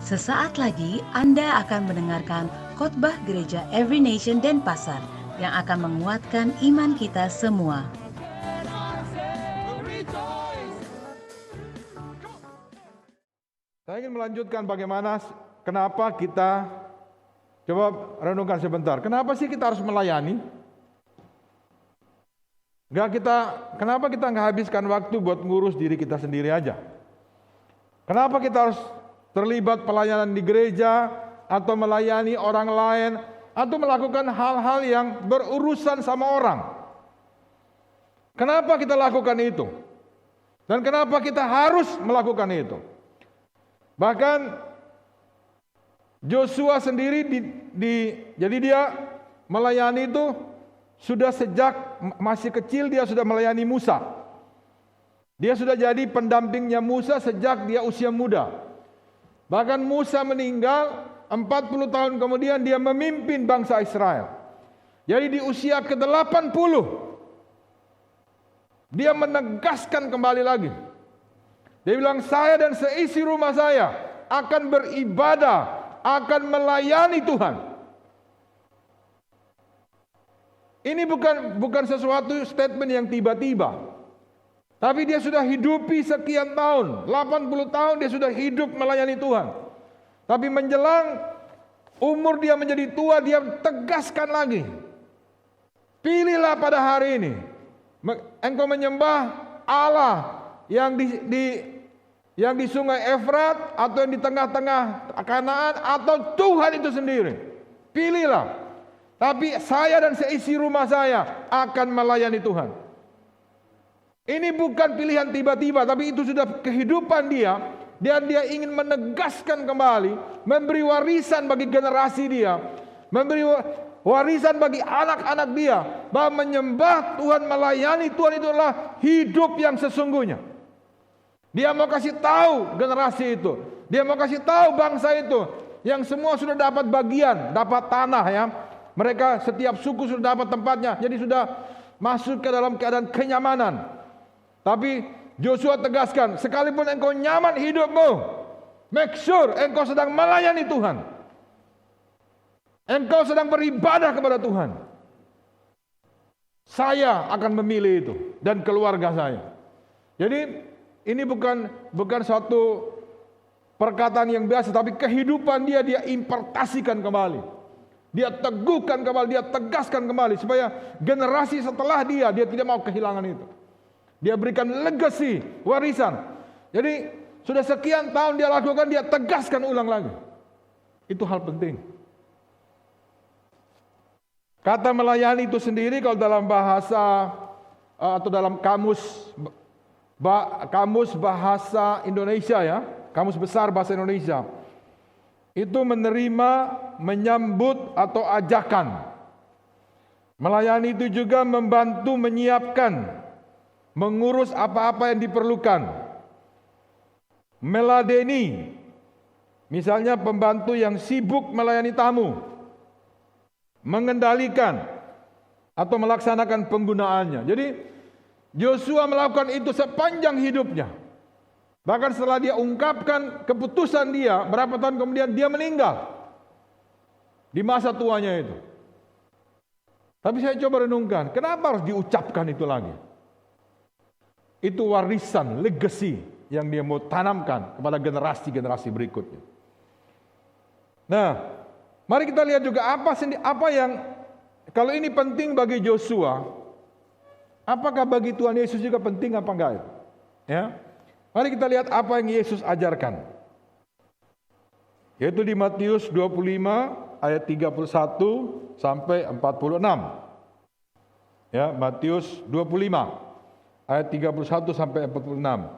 Sesaat lagi Anda akan mendengarkan khotbah gereja Every Nation Denpasar yang akan menguatkan iman kita semua. Saya ingin melanjutkan kenapa kita coba renungkan sebentar. Kenapa sih kita harus melayani? Kenapa kita nggak habiskan waktu buat ngurus diri kita sendiri aja? Kenapa kita harus terlibat pelayanan di gereja atau melayani orang lain atau melakukan hal-hal yang berurusan sama orang? Kenapa kita lakukan itu? Dan kenapa kita harus melakukan itu? Bahkan Joshua sendiri jadi dia melayani itu sudah sejak masih kecil, dia sudah melayani Musa. Dia sudah jadi pendampingnya Musa sejak dia usia muda. Bahkan Musa meninggal 40 tahun kemudian dia memimpin bangsa Israel. Jadi di usia ke-80 dia menegaskan kembali lagi. Dia bilang, saya dan seisi rumah saya akan beribadah, akan melayani Tuhan. Ini bukan sesuatu statement yang tiba-tiba. Tapi dia sudah hidupi sekian tahun, 80 tahun dia sudah hidup melayani Tuhan. Tapi menjelang umur dia menjadi tua, dia tegaskan lagi. Pilihlah pada hari ini, engkau menyembah Allah yang di sungai Efrat atau yang di tengah-tengah Kanaan atau Tuhan itu sendiri. Pilihlah. Tapi saya dan seisi rumah saya akan melayani Tuhan. Ini bukan pilihan tiba-tiba, tapi itu sudah kehidupan dia. Dan dia ingin menegaskan kembali, memberi warisan bagi generasi dia, memberi warisan bagi anak-anak dia, bahwa menyembah Tuhan, melayani Tuhan itu adalah hidup yang sesungguhnya. Dia mau kasih tahu generasi itu, dia mau kasih tahu bangsa itu, yang semua sudah dapat bagian, dapat tanah ya. Mereka setiap suku sudah dapat tempatnya, jadi sudah masuk ke dalam keadaan kenyamanan. Tapi Joshua tegaskan, sekalipun engkau nyaman hidupmu, make sure engkau sedang melayani Tuhan. Engkau sedang beribadah kepada Tuhan. Saya akan memilih itu dan keluarga saya. Jadi ini bukan suatu perkataan yang biasa, tapi kehidupan dia importasikan kembali. Dia teguhkan kembali, dia tegaskan kembali supaya generasi setelah dia tidak mau kehilangan itu. Dia berikan legacy, warisan. Jadi sudah sekian tahun dia lakukan, dia tegaskan ulang lagi. Itu hal penting. Kata melayani itu sendiri kalau dalam bahasa atau dalam kamus bahasa Indonesia ya, kamus besar bahasa Indonesia, itu menerima, menyambut atau ajakan. Melayani itu juga membantu menyiapkan, mengurus apa-apa yang diperlukan. Meladeni, misalnya pembantu yang sibuk melayani tamu, mengendalikan atau melaksanakan penggunaannya. Jadi Joshua melakukan itu sepanjang hidupnya. Bahkan setelah dia ungkapkan keputusan dia, berapa tahun kemudian dia meninggal di masa tuanya itu. Tapi saya coba renungkan, kenapa harus diucapkan itu lagi? Itu warisan, legacy yang dia mau tanamkan kepada generasi-generasi berikutnya. Nah, mari kita lihat juga apa yang kalau ini penting bagi Joshua, apakah bagi Tuhan Yesus juga penting apa enggak? Ya. Mari kita lihat apa yang Yesus ajarkan. Yaitu di Matius 25 ayat 31 sampai 46. Ya, Matius 25 ayat 31 sampai 46.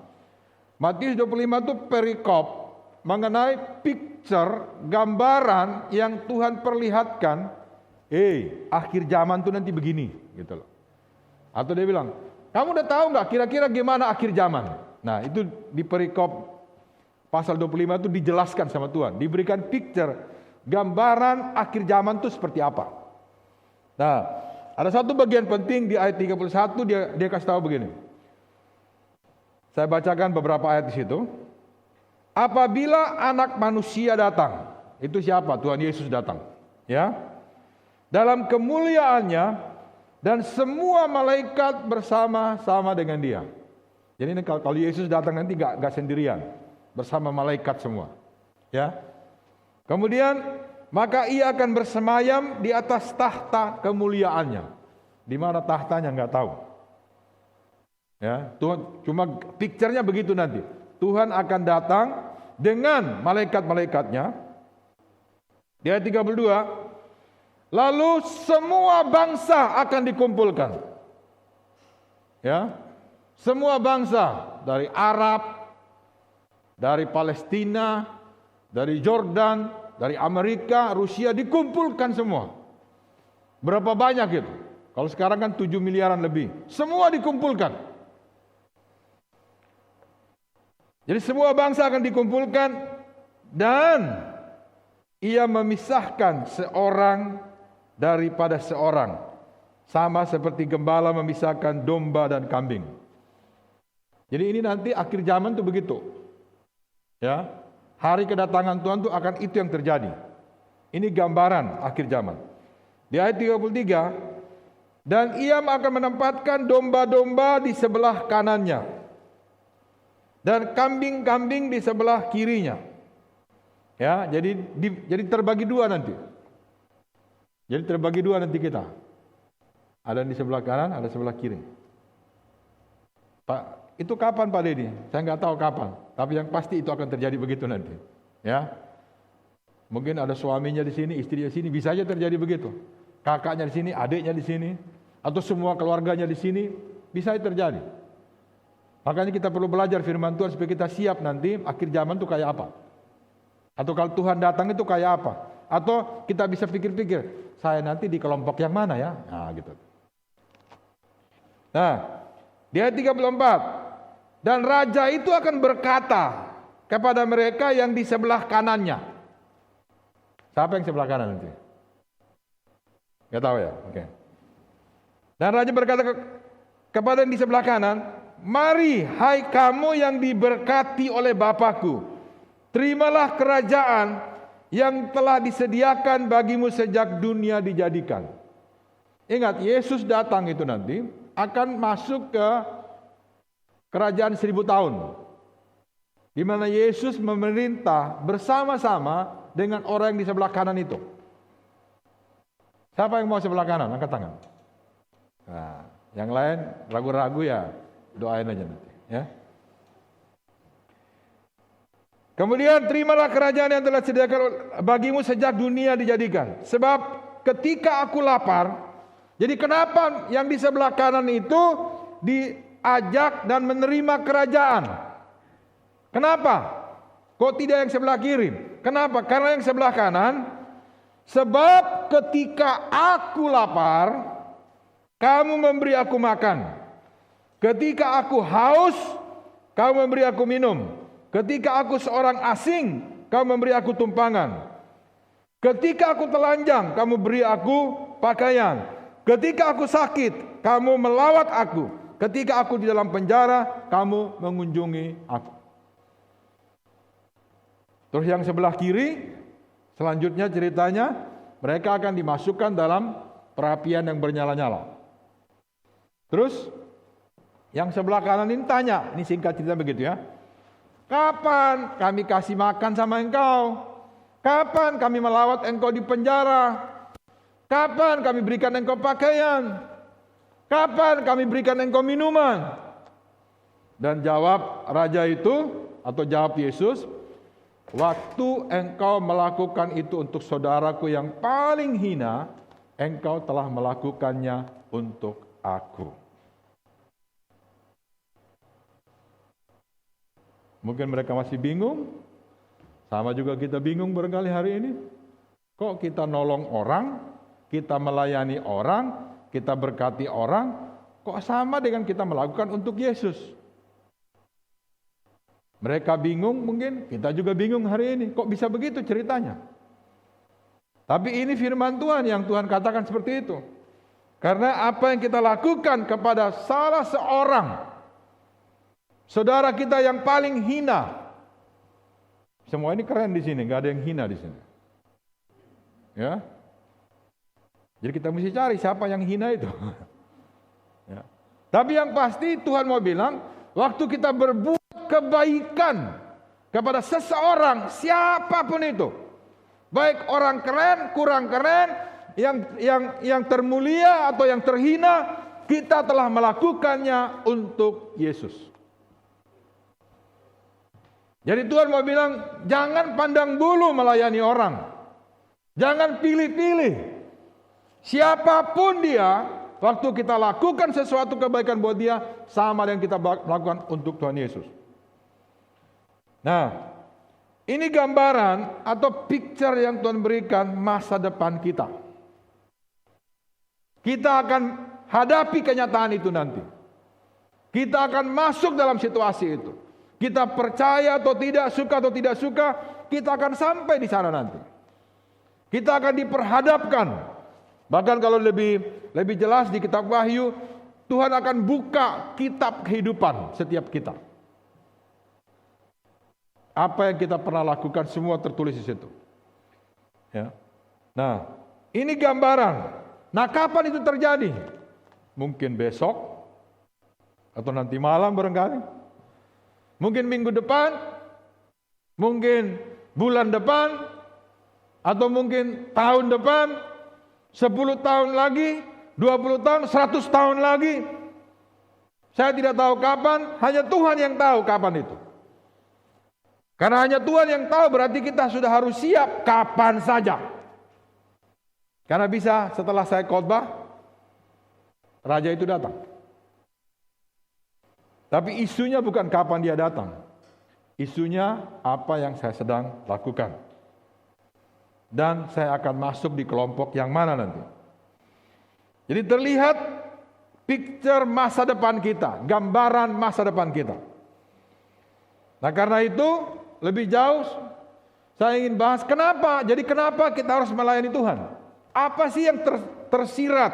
Matius 25 itu perikop mengenai picture, gambaran yang Tuhan perlihatkan, akhir zaman tuh nanti begini, gitu loh. Atau dia bilang, kamu udah tahu nggak kira-kira gimana akhir zaman? Nah, itu di perikop pasal 25 itu dijelaskan sama Tuhan, diberikan picture, gambaran akhir zaman itu seperti apa. Nah, ada satu bagian penting di ayat 31 dia kasih tahu begini. Saya bacakan beberapa ayat di situ. apabila Anak Manusia datang. Itu siapa? Tuhan Yesus datang, ya. Dalam kemuliaannya dan semua malaikat bersama-sama dengan Dia. Jadi ini kalau Yesus datang nanti gak sendirian, bersama malaikat semua, ya. Kemudian maka Ia akan bersemayam di atas tahta kemuliaannya. Di mana tahtanya nggak tahu. Ya, Tuhan cuma picture-nya begitu nanti. Tuhan akan datang dengan malaikat-malaikatnya. Di ayat 32, lalu semua bangsa akan dikumpulkan. Ya. Semua bangsa dari Arab, dari Palestina, dari Jordan, dari Amerika, Rusia dikumpulkan semua. Berapa banyak itu? Kalau sekarang kan 7 miliaran lebih. Semua dikumpulkan. Jadi semua bangsa akan dikumpulkan dan Ia memisahkan seorang daripada seorang. Sama seperti gembala memisahkan domba dan kambing. Jadi ini nanti akhir zaman tuh begitu. Ya. Hari kedatangan Tuhan tuh akan itu yang terjadi. Ini gambaran akhir zaman. Di ayat 33, dan Ia akan menempatkan domba-domba di sebelah kanannya dan kambing-kambing di sebelah kirinya. Ya, jadi terbagi dua nanti. Jadi terbagi dua nanti kita. Ada di sebelah kanan, ada sebelah kiri. Pak, itu kapan Pak Dedi? Saya nggak tahu kapan, tapi yang pasti itu akan terjadi begitu nanti. Ya, mungkin ada suaminya di sini, istrinya di sini, bisa aja terjadi begitu. Kakaknya di sini, adiknya di sini, atau semua keluarganya di sini, bisa terjadi. Makanya kita perlu belajar firman Tuhan supaya kita siap nanti akhir zaman itu kayak apa. Atau kalau Tuhan datang itu kayak apa. Atau kita bisa pikir-pikir, saya nanti di kelompok yang mana ya? Nah, gitu. Nah, di ayat 34. Dan raja itu akan berkata kepada mereka yang di sebelah kanannya. Siapa yang sebelah kanan nanti? Gak tahu ya? Oke. Dan raja berkata kepada yang di sebelah kanan, mari hai kamu yang diberkati oleh Bapakku, terimalah kerajaan yang telah disediakan bagimu sejak dunia dijadikan. Ingat, Yesus datang itu nanti akan masuk ke kerajaan 1000 tahun, di mana Yesus memerintah bersama-sama dengan orang yang di sebelah kanan itu. Siapa yang mau sebelah kanan? Angkat tangan. Nah, yang lain ragu-ragu ya doain aja nanti. Ya. Kemudian terimalah kerajaan yang telah disediakan bagimu sejak dunia dijadikan. Sebab ketika aku lapar, jadi kenapa yang di sebelah kanan itu diajak dan menerima kerajaan? Kenapa? Kok tidak yang sebelah kiri? Kenapa? Karena yang sebelah kanan, sebab ketika aku lapar, kamu memberi aku makan. Ketika aku haus, kamu memberi aku minum. Ketika aku seorang asing, kamu memberi aku tumpangan. Ketika aku telanjang, kamu beri aku pakaian. Ketika aku sakit, kamu melawat aku. Ketika aku di dalam penjara, kamu mengunjungi aku. Terus yang sebelah kiri, selanjutnya ceritanya, mereka akan dimasukkan dalam perapian yang bernyala-nyala. Terus, yang sebelah kanan ini tanya, ini singkat cerita begitu ya. Kapan kami kasih makan sama engkau? Kapan kami melawat engkau di penjara? Kapan kami berikan engkau pakaian? Kapan kami berikan engkau minuman? Dan jawab raja itu, atau jawab Yesus, waktu engkau melakukan itu untuk saudaraku yang paling hina, engkau telah melakukannya untuk aku. Mungkin mereka masih bingung, sama juga kita bingung barangkali hari ini. Kok kita nolong orang, kita melayani orang, kita berkati orang, kok sama dengan kita melakukan untuk Yesus? Mereka bingung mungkin, kita juga bingung hari ini. Kok bisa begitu ceritanya? Tapi ini firman Tuhan yang Tuhan katakan seperti itu. Karena apa yang kita lakukan kepada salah seorang saudara kita yang paling hina, Semua ini keren di sini, nggak ada yang hina di sini. Ya. Jadi kita mesti cari siapa yang hina itu. Ya. Tapi yang pasti Tuhan mau bilang, waktu kita berbuat kebaikan kepada seseorang, siapapun itu, baik orang keren, kurang keren, yang termulia atau yang terhina, kita telah melakukannya untuk Yesus. Jadi Tuhan mau bilang, jangan pandang bulu melayani orang. Jangan pilih-pilih. Siapapun dia, waktu kita lakukan sesuatu kebaikan buat dia, sama dengan kita lakukan untuk Tuhan Yesus. Nah, ini gambaran atau picture yang Tuhan berikan masa depan kita. Kita akan hadapi kenyataan itu nanti. Kita akan masuk dalam situasi itu. Kita percaya atau tidak, suka atau tidak suka, kita akan sampai di sana nanti. Kita akan diperhadapkan. Bahkan kalau lebih jelas di kitab Wahyu, Tuhan akan buka kitab kehidupan setiap kita. Apa yang kita pernah lakukan semua tertulis di situ. Ya. Nah, ini gambaran. Nah, kapan itu terjadi? Mungkin besok atau nanti malam barangkali. Mungkin minggu depan, mungkin bulan depan, atau mungkin tahun depan, 10 tahun lagi, 20 tahun, 100 tahun lagi. Saya tidak tahu kapan, hanya Tuhan yang tahu kapan itu. Karena hanya Tuhan yang tahu, berarti kita sudah harus siap kapan saja. Karena bisa setelah saya khotbah, raja itu datang. Tapi isunya bukan kapan dia datang. Isunya apa yang saya sedang lakukan. Dan saya akan masuk di kelompok yang mana nanti. Jadi terlihat picture masa depan kita, gambaran masa depan kita. Nah, karena itu lebih jauh saya ingin bahas kenapa. Jadi kenapa kita harus melayani Tuhan? Apa sih yang tersirat,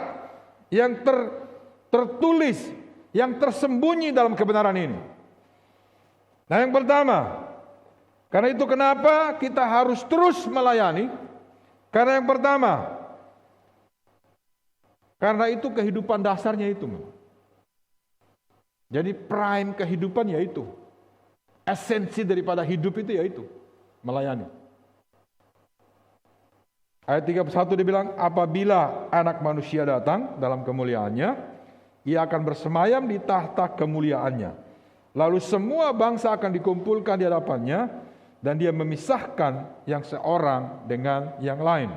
yang tertulis, yang tersembunyi dalam kebenaran ini? Nah, yang pertama, karena itu kenapa kita harus terus melayani? Karena yang pertama, karena itu kehidupan dasarnya itu. Jadi prime kehidupan yaitu, esensi daripada hidup itu yaitu melayani. Ayat 31 dibilang, apabila anak manusia datang dalam kemuliaannya, ia akan bersemayam di tahta kemuliaannya. Lalu semua bangsa akan dikumpulkan di hadapannya, dan dia memisahkan yang seorang dengan yang lain.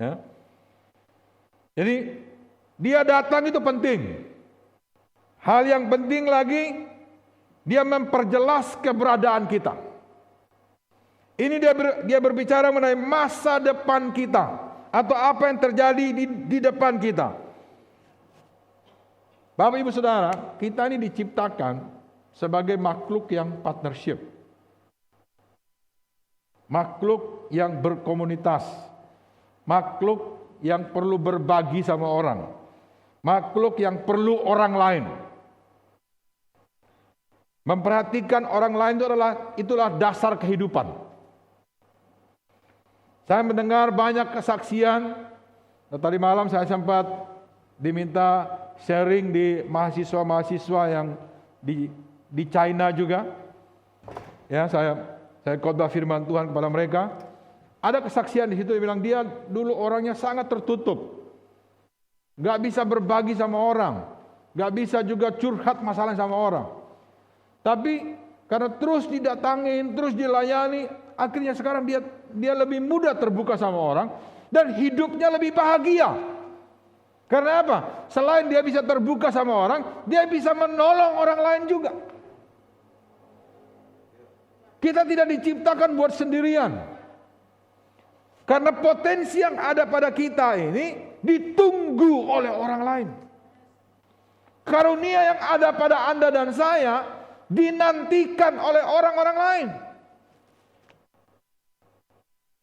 Ya. Jadi dia datang itu penting. Hal yang penting lagi, dia memperjelas keberadaan kita. Ini dia berbicara mengenai masa depan kita, atau apa yang terjadi di depan kita. Bapak Ibu Saudara, kita ini diciptakan sebagai makhluk yang partnership. Makhluk yang berkomunitas, makhluk yang perlu berbagi sama orang, makhluk yang perlu orang lain. Memperhatikan orang lain itulah dasar kehidupan. Saya mendengar banyak kesaksian. Tadi malam saya sempat diminta sharing di mahasiswa-mahasiswa yang di China juga. Ya, saya khotbah firman Tuhan kepada mereka. Ada kesaksian di situ, dia bilang dia dulu orangnya sangat tertutup. Gak bisa berbagi sama orang. Gak bisa juga curhat masalah sama orang. Tapi karena terus didatangin, terus dilayani, akhirnya sekarang dia lebih mudah terbuka sama orang. Dan hidupnya lebih bahagia. Karena apa? Selain dia bisa terbuka sama orang, dia bisa menolong orang lain juga. Kita tidak diciptakan buat sendirian. Karena potensi yang ada pada kita ini ditunggu oleh orang lain. Karunia yang ada pada Anda dan saya dinantikan oleh orang-orang lain.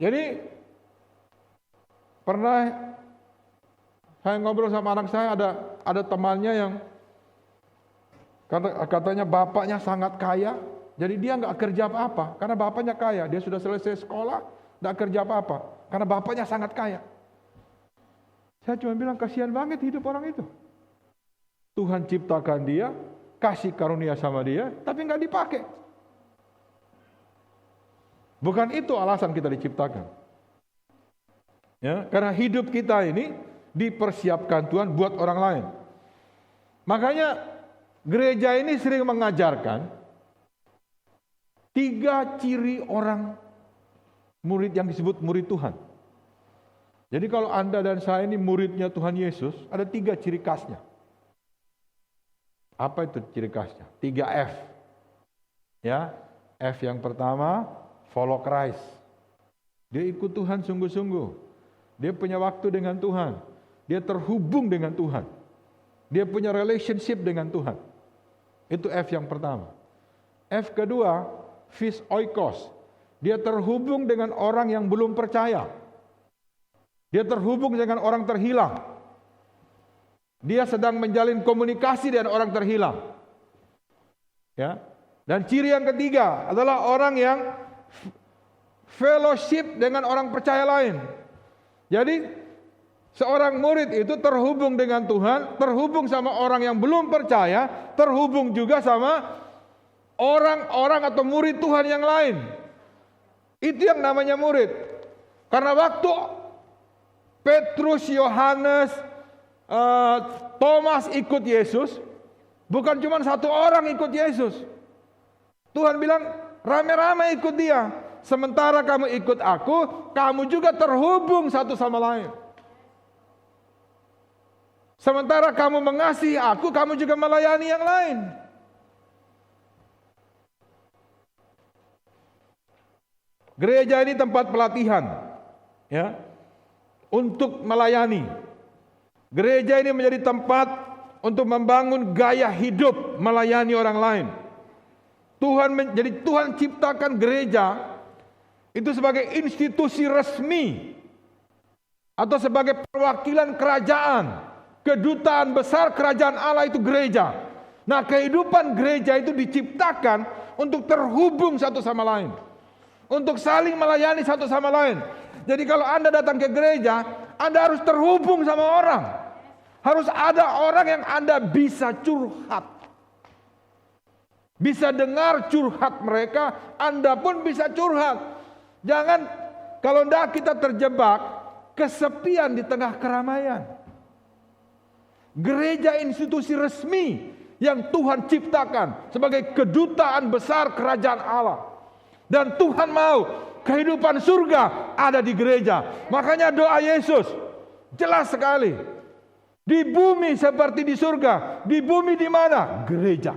Jadi pernah saya ngobrol sama anak saya, ada temannya yang katanya bapaknya sangat kaya, Jadi dia nggak kerja apa-apa, karena bapaknya kaya. Dia sudah selesai sekolah, nggak kerja apa-apa, karena bapaknya sangat kaya. Saya cuma bilang, kasihan banget hidup orang itu. Tuhan ciptakan dia, kasih karunia sama dia, tapi nggak dipakai. Bukan itu alasan kita diciptakan. Ya, karena hidup kita ini dipersiapkan Tuhan buat orang lain. Makanya gereja ini sering mengajarkan 3 ciri orang murid yang disebut murid Tuhan. Jadi kalau Anda dan saya ini muridnya Tuhan Yesus, ada 3 ciri khasnya. Apa itu ciri khasnya? 3 F. Ya, F yang pertama, follow Christ. Dia ikut Tuhan sungguh-sungguh. Dia punya waktu dengan Tuhan. Dia terhubung dengan Tuhan. Dia punya relationship dengan Tuhan. Itu F yang pertama. F kedua, phys oikos. Dia terhubung dengan orang yang belum percaya. Dia terhubung dengan orang terhilang. Dia sedang menjalin komunikasi dengan orang terhilang. Ya. Dan ciri yang ketiga adalah orang yang fellowship dengan orang percaya lain. Jadi seorang murid itu terhubung dengan Tuhan, terhubung sama orang yang belum percaya, terhubung juga sama orang-orang atau murid Tuhan yang lain. Itu yang namanya murid. Karena waktu Petrus, Yohanes, Thomas ikut Yesus, bukan cuma 1 orang ikut Yesus. Tuhan bilang, rame-rame ikut dia. Sementara kamu ikut aku, kamu juga terhubung satu sama lain. Sementara kamu mengasihi aku, kamu juga melayani yang lain. Gereja ini tempat pelatihan, ya, untuk melayani. Gereja ini menjadi tempat untuk membangun gaya hidup melayani orang lain. Tuhan ciptakan gereja itu sebagai institusi resmi atau sebagai perwakilan kerajaan. Kedutaan besar kerajaan Allah itu gereja. Nah, kehidupan gereja itu diciptakan untuk terhubung satu sama lain. Untuk saling melayani satu sama lain. Jadi kalau Anda datang ke gereja, Anda harus terhubung sama orang. Harus ada orang yang Anda bisa curhat. Bisa dengar curhat mereka, Anda pun bisa curhat. Jangan, kalau tidak kita terjebak kesepian di tengah keramaian. Gereja institusi resmi yang Tuhan ciptakan sebagai kedutaan besar kerajaan Allah. Dan Tuhan mau kehidupan surga ada di gereja. Makanya doa Yesus jelas sekali. Di bumi seperti di surga. Di bumi di mana? Gereja.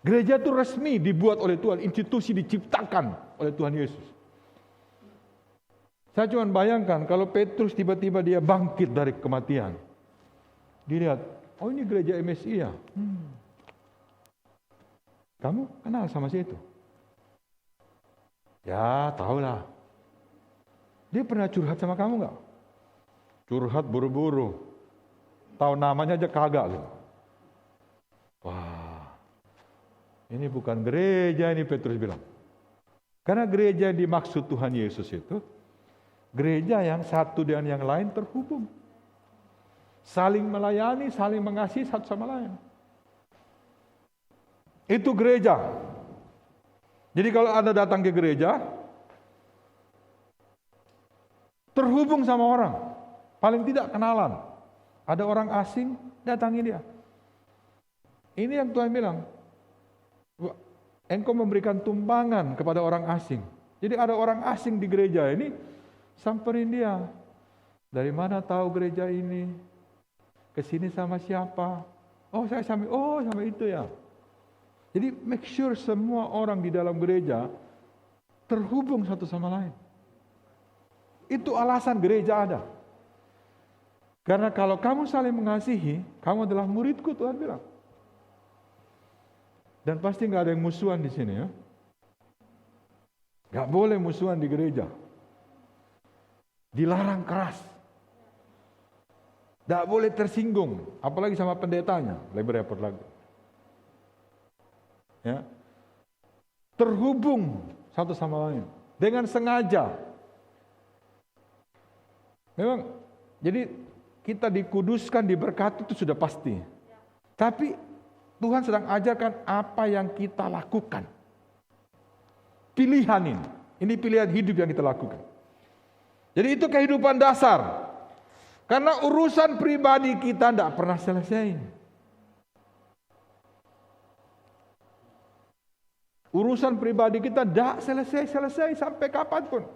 Gereja itu resmi dibuat oleh Tuhan, institusi diciptakan oleh Tuhan Yesus. Saya cuma bayangkan kalau Petrus tiba-tiba dia bangkit dari kematian. Dilihat, oh ini gereja MSI ya. Kamu kenal sama si itu? Ya, tahulah. Dia pernah curhat sama kamu enggak? Curhat buru-buru. Tahu namanya aja kagak loh. Wah. Ini bukan gereja ini, Petrus bilang. Karena gereja yang dimaksud Tuhan Yesus itu gereja yang satu dengan yang lain terhubung. Saling melayani, saling mengasihi satu sama lain. Itu gereja. Jadi kalau Anda datang ke gereja, terhubung sama orang, paling tidak kenalan. Ada orang asing, datangi dia. Ini yang Tuhan bilang, engkau memberikan tumpangan kepada orang asing. Jadi ada orang asing di gereja ini, samperin dia. Dari mana tahu gereja ini? Kesini sama siapa? Oh saya sama itu ya. Jadi make sure semua orang di dalam gereja terhubung satu sama lain. Itu alasan gereja ada. Karena kalau kamu saling mengasihi, kamu adalah muridku, Tuhan bilang. Dan pasti nggak ada yang musuhan di sini ya. Nggak boleh musuhan di gereja. Dilarang keras. Nggak boleh tersinggung, apalagi sama pendetanya, lebih repot lagi. Ya, terhubung satu sama lain dengan sengaja. Memang, jadi kita dikuduskan, diberkati itu sudah pasti. Tapi Tuhan sedang ajarkan apa yang kita lakukan. Pilihan ini pilihan hidup yang kita lakukan. Jadi itu kehidupan dasar. Karena urusan pribadi kita tidak pernah selesai. Urusan pribadi kita tidak selesai sampai kapanpun.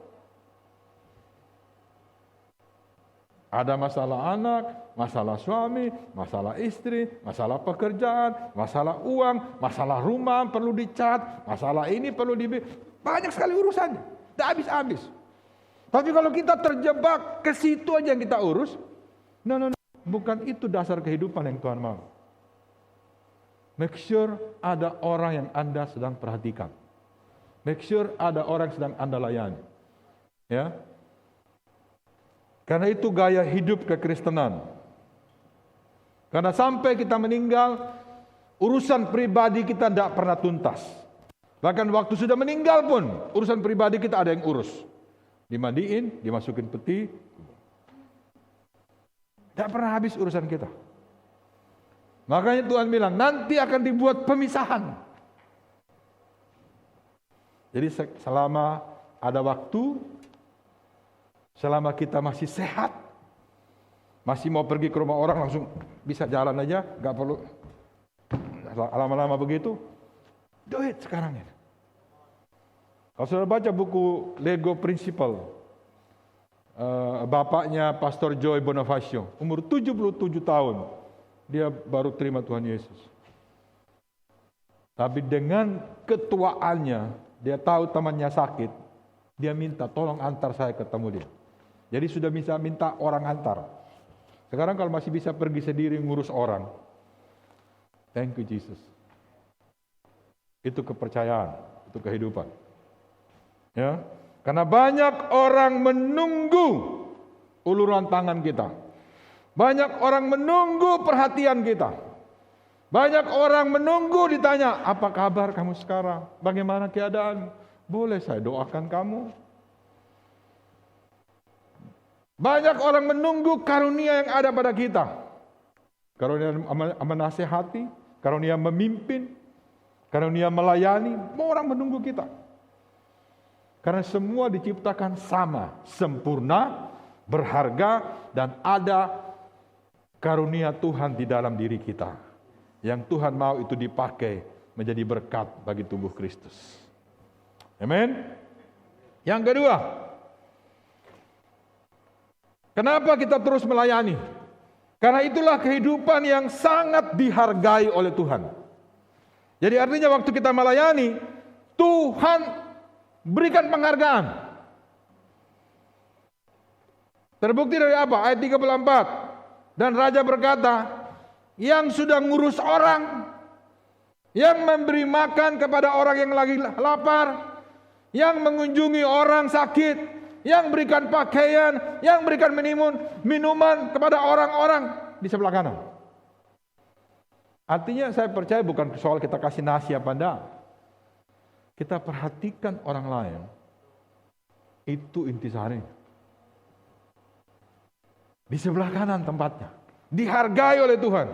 Ada masalah anak, masalah suami, masalah istri, masalah pekerjaan, masalah uang, masalah rumah perlu dicat, masalah ini perlu banyak sekali urusannya, tidak habis-habis. Tapi kalau kita terjebak ke situ aja yang kita urus, no, bukan itu dasar kehidupan yang Tuhan mau. Make sure ada orang yang Anda sedang perhatikan. Make sure ada orang yang sedang Anda layani. Ya. Karena itu gaya hidup kekristenan. Karena sampai kita meninggal, urusan pribadi kita tidak pernah tuntas. Bahkan waktu sudah meninggal pun, urusan pribadi kita ada yang urus. Dimandiin, dimasukin peti. Tidak pernah habis urusan kita. Makanya Tuhan bilang, nanti akan dibuat pemisahan. Jadi selama ada waktu, selama kita masih sehat, masih mau pergi ke rumah orang langsung bisa jalan aja, nggak perlu lama-lama begitu, do it sekarang ya. Kalau saudara baca buku Lego Principle, bapaknya Pastor Joy Bonifacio, umur 77 tahun, dia baru terima Tuhan Yesus. Tapi dengan ketuaannya, dia tahu temannya sakit, dia minta tolong antar saya ketemu dia. Jadi sudah bisa minta orang antar. Sekarang kalau masih bisa pergi sendiri ngurus orang, thank you Jesus. Itu kepercayaan, itu kehidupan. Ya, karena banyak orang menunggu uluran tangan kita. Banyak orang menunggu perhatian kita. Banyak orang menunggu ditanya, apa kabar kamu sekarang? Bagaimana keadaan? Boleh saya doakan kamu? Banyak orang menunggu karunia yang ada pada kita. Karunia menasihati, karunia memimpin, karunia melayani. Orang menunggu kita. Karena semua diciptakan sama, sempurna, berharga, dan ada karunia Tuhan di dalam diri kita. Yang Tuhan mau itu dipakai menjadi berkat bagi tubuh Kristus. Amin. Yang kedua, kenapa kita terus melayani? Karena itulah kehidupan yang sangat dihargai oleh Tuhan. Jadi artinya waktu kita melayani, Tuhan berikan penghargaan. Terbukti dari apa? Ayat 34. Dan Raja berkata, yang sudah ngurus orang, yang memberi makan kepada orang yang lagi lapar, yang mengunjungi orang sakit, yang berikan pakaian, yang berikan minuman kepada orang-orang di sebelah kanan. Artinya saya percaya bukan soal kita kasih nasi apa enggak. Kita perhatikan orang lain, itu intisari. Di sebelah kanan tempatnya. Dihargai oleh Tuhan.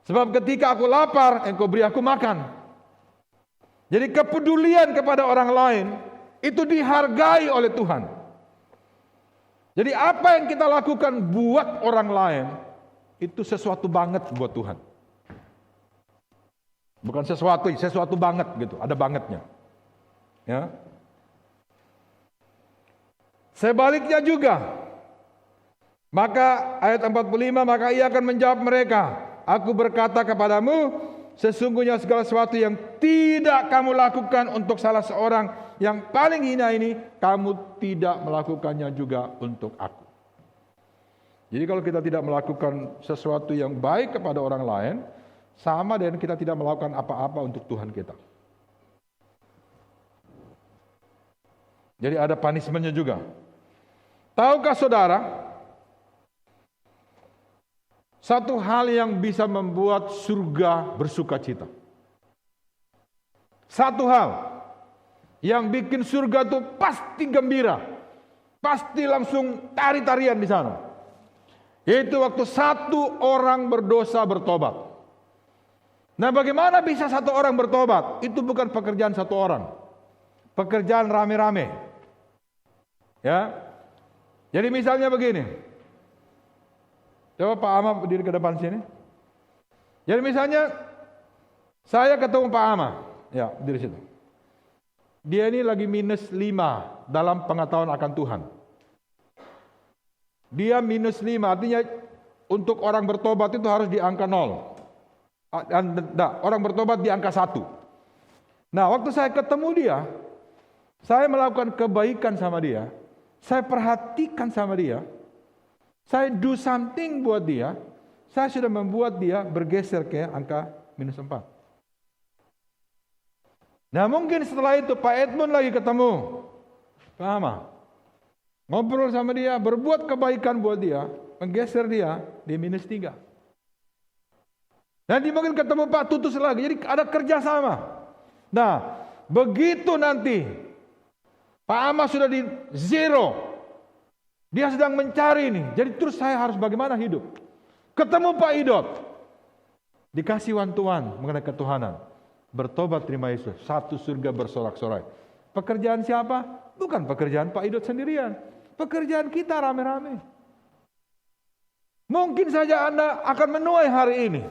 Sebab ketika aku lapar, engkau beri aku makan. Jadi kepedulian kepada orang lain, itu dihargai oleh Tuhan. Jadi apa yang kita lakukan buat orang lain, itu sesuatu banget buat Tuhan. Bukan sesuatu banget gitu, ada bangetnya. Ya. Sebaliknya juga. Maka ayat 45, maka ia akan menjawab mereka, aku berkata kepadamu, sesungguhnya segala sesuatu yang tidak kamu lakukan untuk salah seorang yang paling hina ini, kamu tidak melakukannya juga untuk aku. Jadi kalau kita tidak melakukan sesuatu yang baik kepada orang lain, sama dengan kita tidak melakukan apa-apa untuk Tuhan kita. Jadi ada punishment-nya juga. Tahukah saudara, satu hal yang bisa membuat surga bersuka cita. Satu hal yang bikin surga itu pasti gembira, pasti langsung tari-tarian di sana. Yaitu waktu satu orang berdosa bertobat. Nah, bagaimana bisa satu orang bertobat? Itu bukan pekerjaan satu orang. Pekerjaan rame-rame. Ya. Jadi misalnya begini. Coba Pak Ama berdiri ke depan sini. Jadi misalnya saya ketemu Pak Ama. Ya, di situ. Dia ini lagi minus 5 dalam pengetahuan akan Tuhan. Dia minus 5, artinya untuk orang bertobat itu harus di angka 0. Orang bertobat di angka 1. Nah, waktu saya ketemu dia, saya melakukan kebaikan sama dia, saya perhatikan sama dia, saya do something buat dia, saya sudah membuat dia bergeser ke angka minus 4. Nah, mungkin setelah itu Pak Edmund lagi ketemu Pak Ama, ngobrol sama dia, berbuat kebaikan buat dia, menggeser dia di minus 3. Nanti mungkin ketemu Pak Tutus lagi, jadi ada kerjasama. Nah, begitu nanti Pak Ama sudah di 0, dia sedang mencari ini, jadi terus saya harus bagaimana hidup. Ketemu Pak Idot, dikasih one-to-one mengenai ketuhanan. Bertobat terima Yesus, satu surga bersorak-sorai. Pekerjaan siapa? Bukan pekerjaan Pak Idot sendirian. Pekerjaan kita rame-rame. Mungkin saja Anda akan menuai hari ini.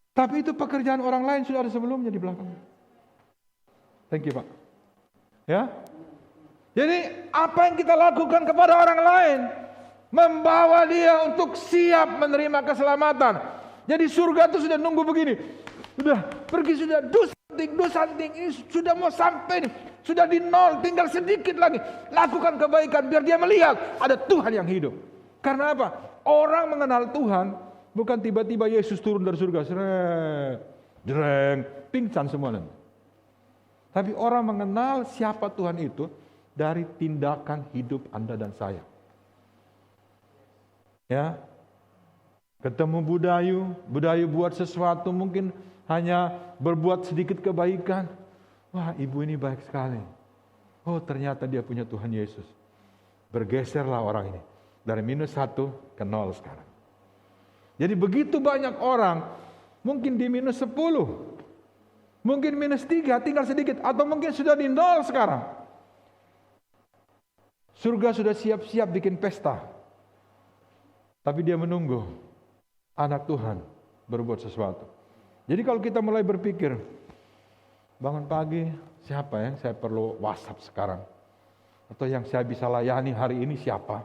Tapi itu pekerjaan orang lain sudah ada sebelumnya di belakang. Thank you, Pak. Ya. Jadi apa yang kita lakukan kepada orang lain membawa dia untuk siap menerima keselamatan. Jadi surga itu sudah nunggu begini. Sudah pergi, sudah do something, ini sudah mau sampai nih, sudah di 0, tinggal sedikit lagi. Lakukan kebaikan biar dia melihat ada Tuhan yang hidup. Karena apa? Orang mengenal Tuhan bukan tiba-tiba Yesus turun dari surga, pingsan semua. Tapi orang mengenal siapa Tuhan itu dari tindakan hidup Anda dan saya. Ya, ketemu Budayu buat sesuatu, mungkin hanya berbuat sedikit kebaikan. Wah, ibu ini baik sekali. Oh, ternyata dia punya Tuhan Yesus. Bergeserlah orang ini dari minus 1 ke 0 sekarang. Jadi begitu banyak orang, mungkin di minus 10, mungkin minus 3, tinggal sedikit, atau mungkin sudah di 0 sekarang. Surga sudah siap-siap bikin pesta. Tapi dia menunggu anak Tuhan berbuat sesuatu. Jadi kalau kita mulai berpikir, bangun pagi, siapa yang saya perlu WhatsApp sekarang? Atau yang saya bisa layani hari ini siapa?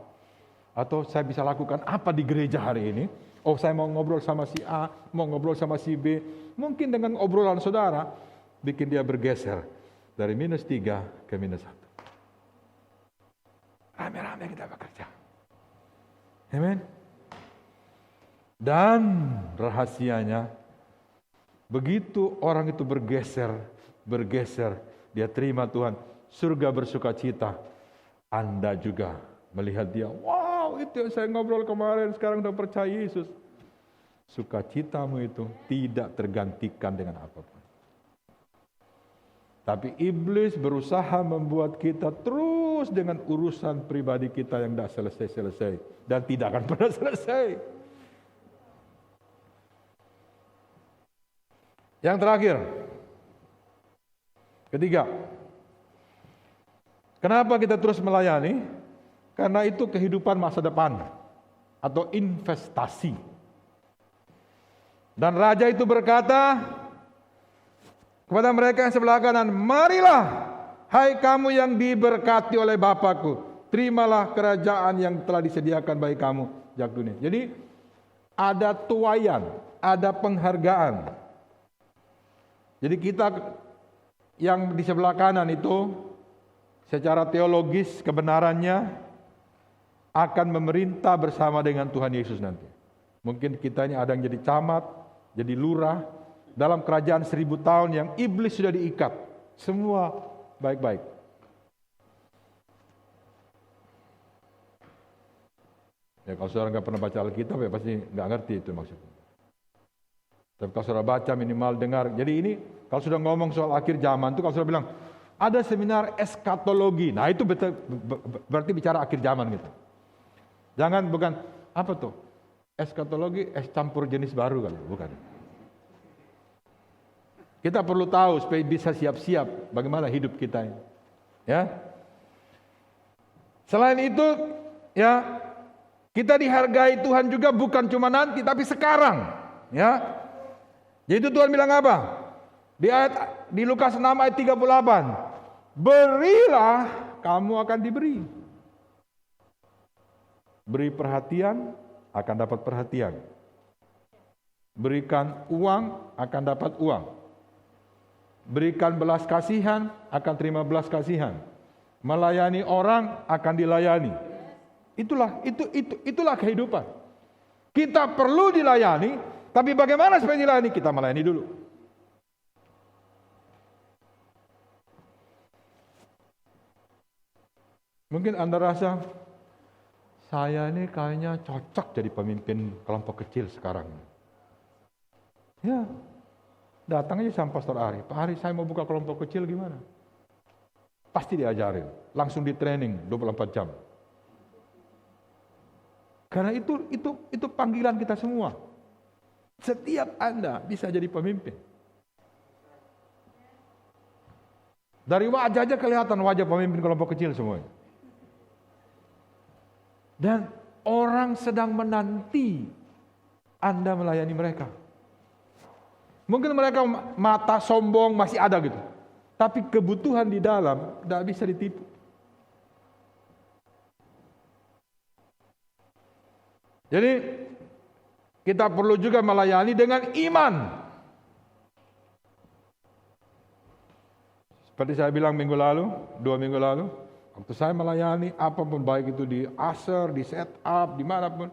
Atau saya bisa lakukan apa di gereja hari ini? Oh, saya mau ngobrol sama si A, mau ngobrol sama si B. Mungkin dengan obrolan saudara, bikin dia bergeser dari minus 3 ke minus 1. Rame-rame kita bekerja. Amen. Dan rahasianya, begitu orang itu bergeser, dia terima Tuhan, surga bersukacita. Anda juga melihat dia, wow, itu yang saya ngobrol kemarin, sekarang udah percaya Yesus. Sukacitamu itu tidak tergantikan dengan apapun. Tapi iblis berusaha membuat kita terus dengan urusan pribadi kita yang tidak selesai-selesai. Dan tidak akan pernah selesai. Yang terakhir, ketiga, kenapa kita terus melayani? Karena itu kehidupan masa depan atau investasi. Dan raja itu berkata kepada mereka yang sebelah kanan, marilah, hai kamu yang diberkati oleh Bapakku, terimalah kerajaan yang telah disediakan bagi kamu sejak dunia. Jadi ada tuaian, ada penghargaan. Jadi kita yang di sebelah kanan itu secara teologis kebenarannya akan memerintah bersama dengan Tuhan Yesus nanti. Mungkin kita ini ada yang jadi camat, jadi lurah dalam kerajaan 1000 tahun yang iblis sudah diikat. Semua baik-baik. Ya kalau saudara nggak pernah baca Alkitab ya pasti nggak ngerti itu maksudnya. Tapi kalau saudara baca minimal dengar. Jadi ini kalau sudah ngomong soal akhir zaman itu, kalau saudara bilang ada seminar eskatologi, nah itu betul, berarti bicara akhir zaman gitu. Jangan bukan apa tuh eskatologi campur jenis baru kan, bukan. Kita perlu tahu supaya bisa siap-siap bagaimana hidup kita ini. Ya. Selain itu, ya kita dihargai Tuhan juga bukan cuma nanti tapi sekarang, ya. Jadi Tuhan bilang apa? Di Lukas 6 ayat 38. Berilah, kamu akan diberi. Beri perhatian, akan dapat perhatian. Berikan uang, akan dapat uang. Berikan belas kasihan, akan terima belas kasihan. Melayani orang, akan dilayani. Itulah kehidupan. Kita perlu dilayani, tapi bagaimana supaya dilayani? Kita melayani dulu. Mungkin Anda rasa, saya ini kayaknya cocok jadi pemimpin kelompok kecil sekarang. Ya, datang aja sama Pastor Ari. Pak Ari, saya mau buka kelompok kecil gimana? Pasti diajarin, langsung di training 24 jam. Karena itu panggilan kita semua. Setiap Anda bisa jadi pemimpin. Dari wajah aja kelihatan wajah pemimpin kelompok kecil semuanya. Dan orang sedang menanti Anda melayani mereka. Mungkin mereka mata sombong masih ada gitu. Tapi kebutuhan di dalam tidak bisa ditipu. Jadi kita perlu juga melayani dengan iman. Seperti saya bilang 2 minggu lalu, waktu saya melayani apapun, baik itu di usher, di set up, dimanapun,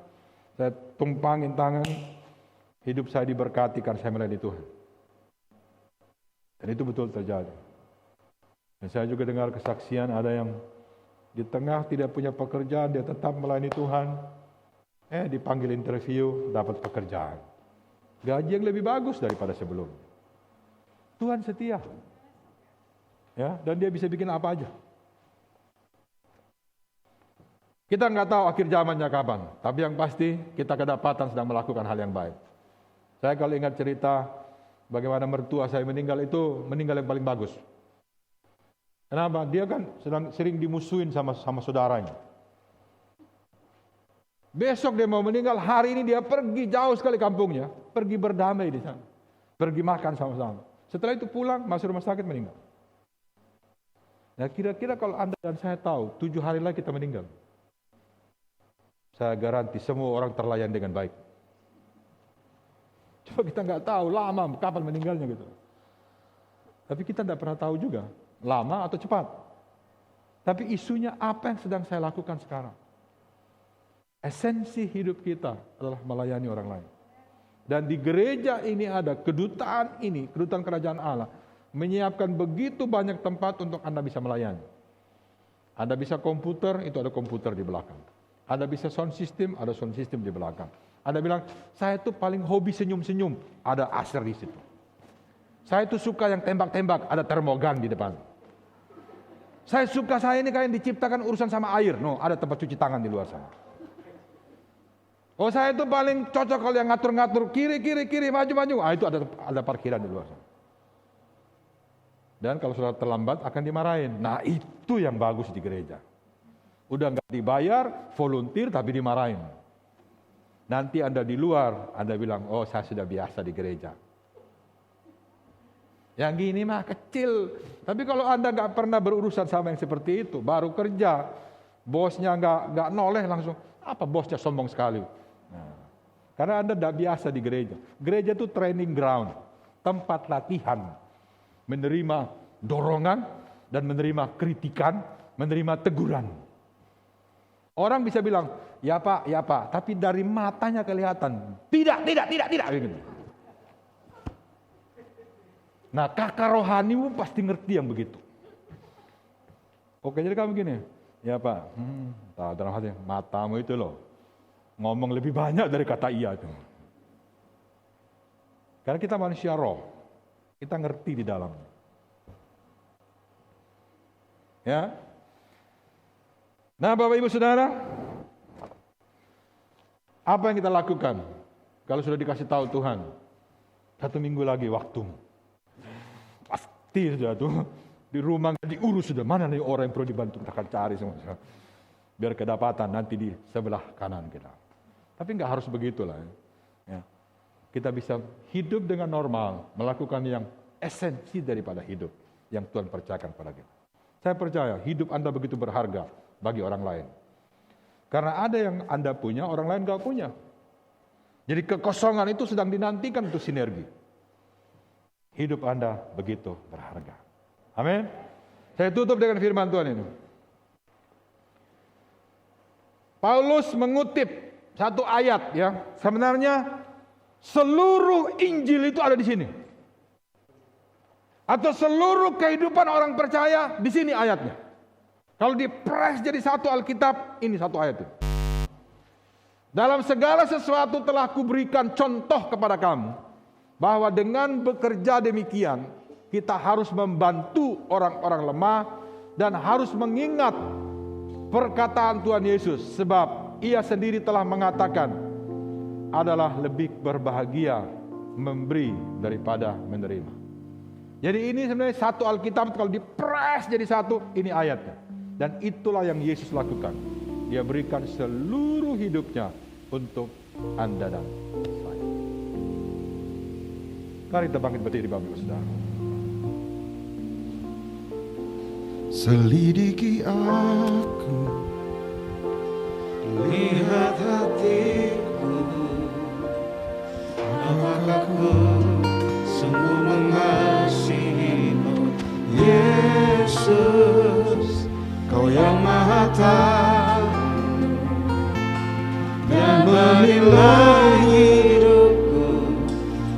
saya tumpangin tangan, hidup saya diberkati karena saya melayani Tuhan. Dan itu betul terjadi. Dan saya juga dengar kesaksian ada yang di tengah tidak punya pekerjaan, dia tetap melayani Tuhan. Dipanggil interview, dapat pekerjaan. Gaji yang lebih bagus daripada sebelumnya. Tuhan setia. Ya, dan dia bisa bikin apa aja. Kita nggak tahu akhir zamannya kapan, tapi yang pasti kita kedapatan sedang melakukan hal yang baik. Saya kalau ingat cerita bagaimana mertua saya meninggal, itu meninggal yang paling bagus. Kenapa? Dia kan sering dimusuhin sama saudaranya. Besok dia mau meninggal, hari ini dia pergi jauh sekali kampungnya, pergi berdamai di sana, pergi makan sama-sama. Setelah itu pulang, masuk rumah sakit, meninggal. Nah, kira-kira kalau Anda dan saya tahu 7 hari lagi kita meninggal, saya garanti semua orang terlayani dengan baik. Coba kita nggak tahu lama kapan meninggalnya gitu. Tapi kita tidak pernah tahu juga lama atau cepat. Tapi isunya apa yang sedang saya lakukan sekarang? Esensi hidup kita adalah melayani orang lain. Dan di gereja ini ada kedutaan kerajaan Allah, menyiapkan begitu banyak tempat untuk Anda bisa melayani. Anda bisa komputer, itu ada komputer di belakang. Anda bisa sound system, ada sound system di belakang. Anda bilang, saya tuh paling hobi senyum-senyum, ada usher di situ. Saya tuh suka yang tembak-tembak, ada termogan di depan. Saya ini kayak diciptakan urusan sama air, ada tempat cuci tangan di luar sana. Oh, saya itu paling cocok kalau yang ngatur-ngatur kiri, maju. Itu ada parkiran di luar sana. Dan kalau sudah terlambat akan dimarahin. Nah, itu yang bagus di gereja. Udah nggak dibayar, volunteer tapi dimarahin. Nanti Anda di luar, Anda bilang, oh saya sudah biasa di gereja. Yang gini mah kecil. Tapi kalau Anda nggak pernah berurusan sama yang seperti itu, baru kerja, bosnya nggak noleh langsung, apa bosnya sombong sekali. Nah, karena Anda tidak biasa di gereja. Gereja itu training ground, tempat latihan, menerima dorongan dan menerima kritikan, menerima teguran. Orang bisa bilang, ya Pak, tapi dari matanya kelihatan, tidak. Gitu. Nah, kakak rohanimu pasti ngerti yang begitu. Oke, jadi kamu gini, ya Pak, tahu dalam hati, matamu itu loh, ngomong lebih banyak dari kata iya itu. Karena kita manusia roh, kita ngerti di dalamnya. Ya. Nah, Bapak Ibu Saudara, apa yang kita lakukan kalau sudah dikasih tahu Tuhan? 1 minggu lagi waktumu. Pasti sudah tuh di rumah diurus sudah, mana nih orang yang perlu dibantu, kita akan cari semua. Biar kedapatan nanti di sebelah kanan kita. Tapi nggak harus begitulah. Ya. Kita bisa hidup dengan normal, melakukan yang esensi daripada hidup yang Tuhan percayakan pada kita. Saya percaya hidup Anda begitu berharga bagi orang lain. Karena ada yang Anda punya, orang lain nggak punya. Jadi kekosongan itu sedang dinantikan untuk sinergi. Hidup Anda begitu berharga. Amin. Saya tutup dengan firman Tuhan ini. Paulus mengutip satu ayat ya. Sebenarnya seluruh Injil itu ada di sini. Atau seluruh kehidupan orang percaya di sini ayatnya. Kalau dipres jadi satu Alkitab, ini satu ayat itu. Dalam segala sesuatu telah kuberikan contoh kepada kamu, bahwa dengan bekerja demikian, kita harus membantu orang-orang lemah dan harus mengingat perkataan Tuhan Yesus, sebab Ia sendiri telah mengatakan, adalah lebih berbahagia memberi daripada menerima. Jadi ini sebenarnya satu Alkitab, kalau dipres jadi satu, ini ayatnya. Dan itulah yang Yesus lakukan. Dia berikan seluruh hidupnya untuk Anda dan saya. Mari kita bangkit berdiri Bapak Ibu Saudara. Selidiki aku, lihat hatiku, apakah ku sungguh mengasihimu, Yesus, Kau yang Maha Tahu dan menilai hidupku,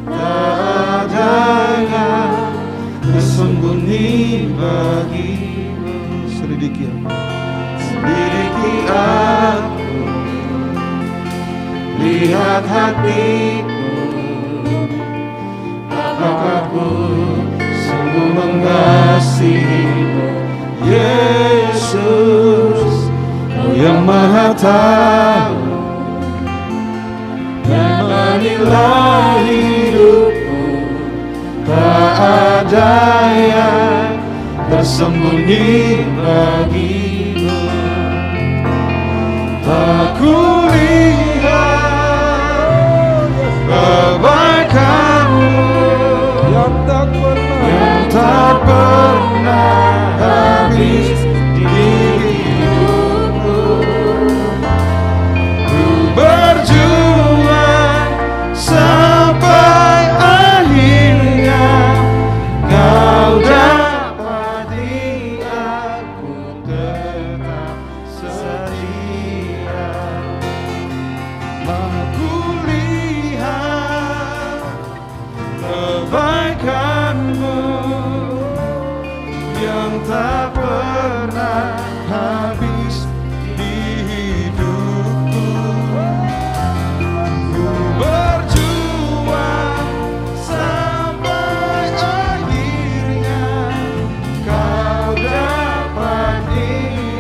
tak ada yang tersembunyi bagimu. Selidiki aku, lihat hatiku, apakah ku sungguh mengasihimu, Yesus, Kau yang Maha Tahu dan menilai hidupku, tak ada yang tersembunyi bagimu. Tak kulihat kebaikanmu yang tak pernah habis di hidupku. Ku berjuang sampai akhirnya Kau dapati aku tetap setia. Aku lihat kebaikanmu yang tak pernah habis di hidupku. Ku berjuang sampai akhirnya Kau dapati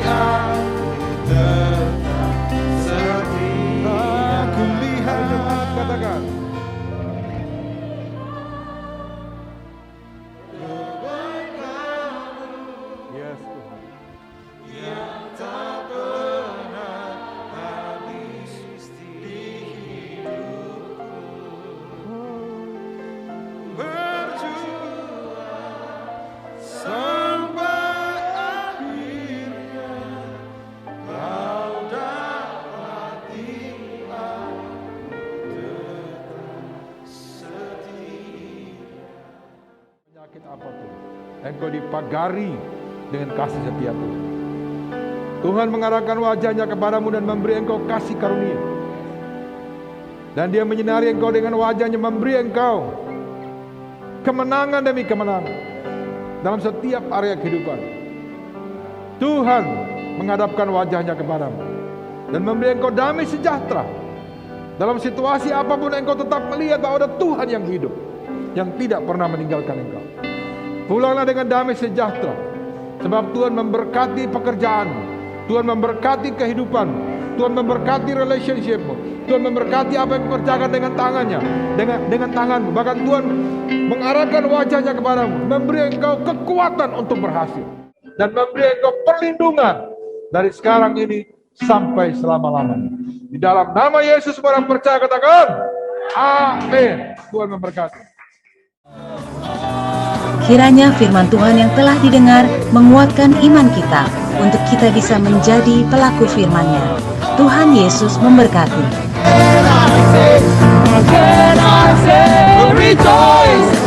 aku tetap setia. Aku lihat, Katakan. Yes, Tuhan. yang tak pernah habis di hidupku. Berjuang sampai akhirnya Kau dapati aku tetap setia. Penyakit apapun, engkau dipagari dengan kasih setia Tuhan. Tuhan mengarahkan wajahnya kepadamu dan memberi engkau kasih karunia. Dan Dia menyinari engkau dengan wajahnya, memberi engkau kemenangan demi kemenangan dalam setiap area kehidupan. Tuhan menghadapkan wajahnya kepadamu dan memberi engkau damai sejahtera. Dalam situasi apapun engkau tetap melihat bahwa ada Tuhan yang hidup. yang tidak pernah meninggalkan engkau. Pulanglah dengan damai sejahtera, sebab Tuhan memberkati pekerjaanmu, Tuhan memberkati kehidupanmu, Tuhan memberkati relationshipmu, Tuhan memberkati apa yang dikerjakan dengan tangannya, dengan tanganmu. Bahkan Tuhan mengarahkan wajahnya kepadamu, memberi engkau kekuatan untuk berhasil, dan memberi engkau perlindungan dari sekarang ini sampai selama-lamanya. Di dalam nama Yesus orang percaya katakan, amin. Tuhan memberkati. Kiranya firman Tuhan yang telah didengar menguatkan iman kita untuk kita bisa menjadi pelaku firman-Nya. Tuhan Yesus memberkati. Rejoice!